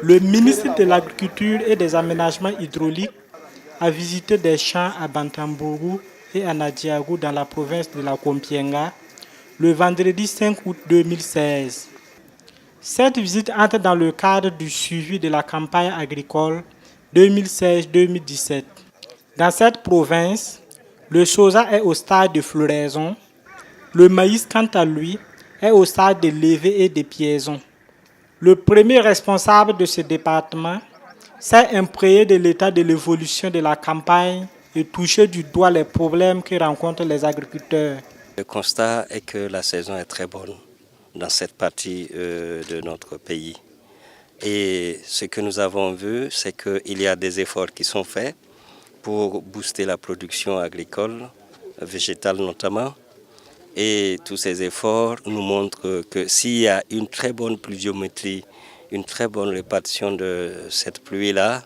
Le ministre de l'Agriculture et des Aménagements hydrauliques a visité des champs à Bantambourou et à Nadiagou dans la province de la Kompienga le vendredi 5 août 2016. Cette visite entre dans le cadre du suivi de la campagne agricole 2016-2017. Dans cette province, le soja est au stade de floraison, le maïs quant à lui est au stade de levée et de piaison. Le premier responsable de ce département s'est imprégné de l'état de l'évolution de la campagne et touché du doigt les problèmes que rencontrent les agriculteurs. Le constat est que la saison est très bonne dans cette partie de notre pays. Et ce que nous avons vu, c'est qu'il y a des efforts qui sont faits pour booster la production agricole, végétale notamment. Et tous ces efforts nous montrent que s'il y a une très bonne pluviométrie, une très bonne répartition de cette pluie-là,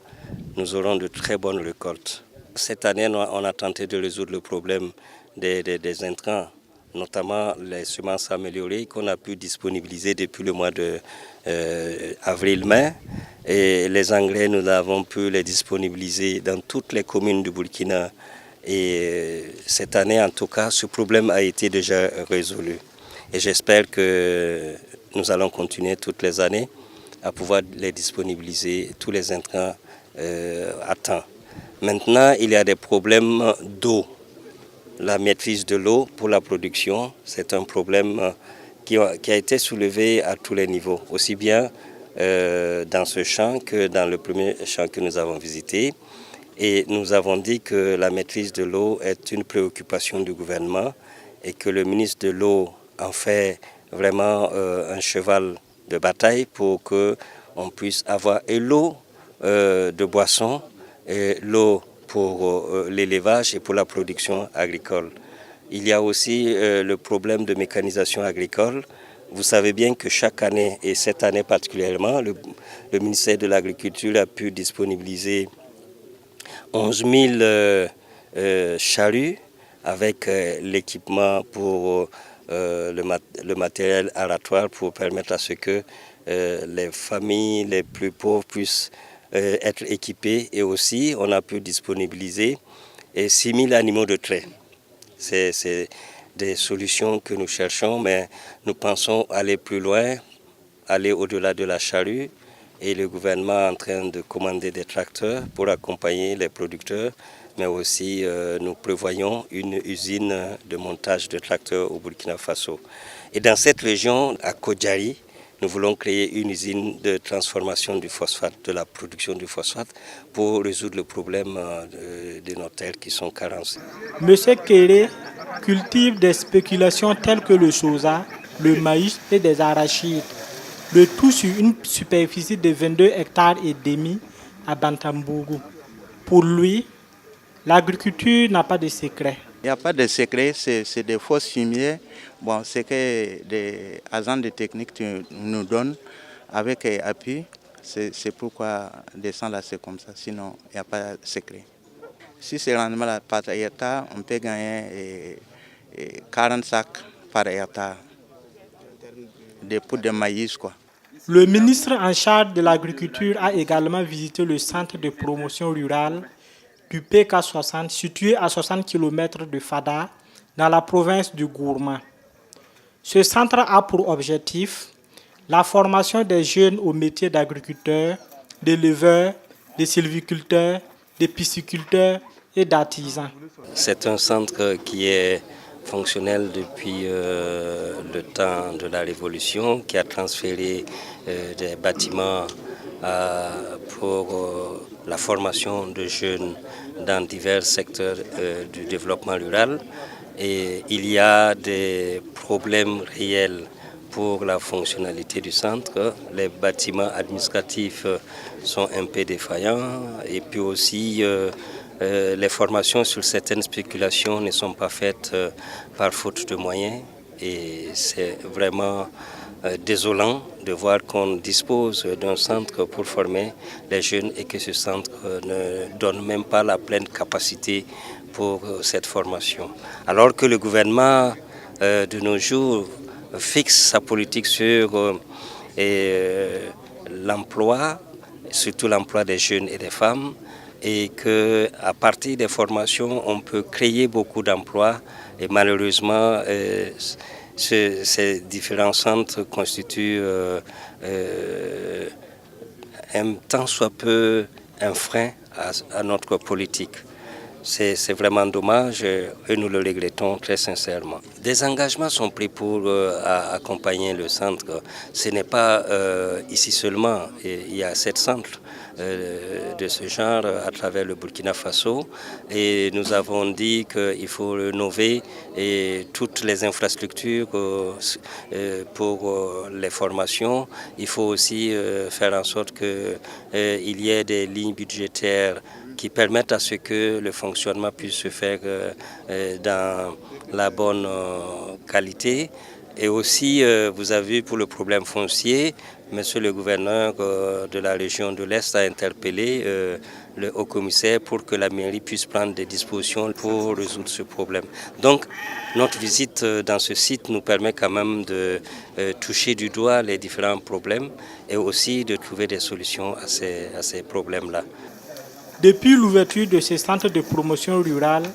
nous aurons de très bonnes récoltes. Cette année, on a tenté de résoudre le problème des intrants, notamment les semences améliorées qu'on a pu disponibiliser depuis le mois d'avril-mai. Et les engrais, nous avons pu les disponibiliser dans toutes les communes du Burkina. Et cette année, en tout cas, ce problème a été déjà résolu. Et j'espère que nous allons continuer toutes les années à pouvoir les disponibiliser, tous les intrants à temps. Maintenant, il y a des problèmes d'eau. La maîtrise de l'eau pour la production, c'est un problème qui a été soulevé à tous les niveaux, aussi bien dans ce champ que dans le premier champ que nous avons visité. Et nous avons dit que la maîtrise de l'eau est une préoccupation du gouvernement et que le ministre de l'eau en fait vraiment un cheval de bataille pour qu'on puisse avoir l'eau de boisson, et l'eau pour l'élevage et pour la production agricole. Il y a aussi le problème de mécanisation agricole. Vous savez bien que chaque année, et cette année particulièrement, le ministère de l'Agriculture a pu disponibiliser 11 000 charrues avec l'équipement pour le matériel aratoire pour permettre à ce que les familles les plus pauvres puissent être équipées. Et aussi, on a pu disponibiliser 6 000 animaux de trait. C'est des solutions que nous cherchons, mais nous pensons aller plus loin, aller au-delà de la charrue. Et le gouvernement est en train de commander des tracteurs pour accompagner les producteurs, mais aussi nous prévoyons une usine de montage de tracteurs au Burkina Faso. Et dans cette région, à Kodjari, nous voulons créer une usine de transformation du phosphate, de la production du phosphate, pour résoudre le problème de nos terres qui sont carencées. Monsieur Kéré cultive des spéculations telles que le soja, le maïs et des arachides. Le tout sur une superficie de 22 hectares et demi à Bantambourou. Pour lui, l'agriculture n'a pas de secret. Il n'y a pas de secret, c'est des fausses fumiers. Bon, c'est que des agents de technique nous donnent avec appui. C'est pourquoi descendre là, c'est comme ça. Sinon, il n'y a pas de secret. Si c'est rendement par hectare, on peut gagner 40 sacs par hectare de poudre de maïs, quoi. Le ministre en charge de l'agriculture a également visité le centre de promotion rurale du PK60 situé à 60 km de Fada dans la province du Gourma. Ce centre a pour objectif la formation des jeunes au métier d'agriculteur, d'éleveur, de sylviculteur, de pisciculteur et d'artisans. C'est un centre qui est fonctionnel depuis le temps de la Révolution, qui a transféré des bâtiments pour la formation de jeunes dans divers secteurs du développement rural. Et il y a des problèmes réels pour la fonctionnalité du centre. Les bâtiments administratifs sont un peu défaillants et puis aussi les formations sur certaines spéculations ne sont pas faites par faute de moyens et c'est vraiment désolant de voir qu'on dispose d'un centre pour former les jeunes et que ce centre ne donne même pas la pleine capacité pour cette formation. Alors que le gouvernement de nos jours fixe sa politique sur l'emploi surtout l'emploi des jeunes et des femmes, et qu'à partir des formations, on peut créer beaucoup d'emplois. Et malheureusement, ces différents centres constituent un tant soit peu un frein à notre politique. C'est vraiment dommage et nous le regrettons très sincèrement. Des engagements sont pris pour accompagner le centre. Ce n'est pas ici seulement. Il y a 7 centres de ce genre à travers le Burkina Faso et nous avons dit qu'il faut rénover toutes les infrastructures pour les formations. Il faut aussi faire en sorte qu'il y ait des lignes budgétaires qui permettent à ce que le fonctionnement puisse se faire dans la bonne qualité. Et aussi, vous avez vu pour le problème foncier, monsieur le gouverneur de la région de l'Est a interpellé le haut-commissaire pour que la mairie puisse prendre des dispositions pour résoudre ce problème. Donc, notre visite dans ce site nous permet quand même de toucher du doigt les différents problèmes et aussi de trouver des solutions à ces problèmes-là. Depuis l'ouverture de ces centres de promotion rurale,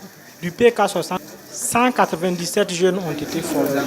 du PK60, 197 jeunes ont été formés.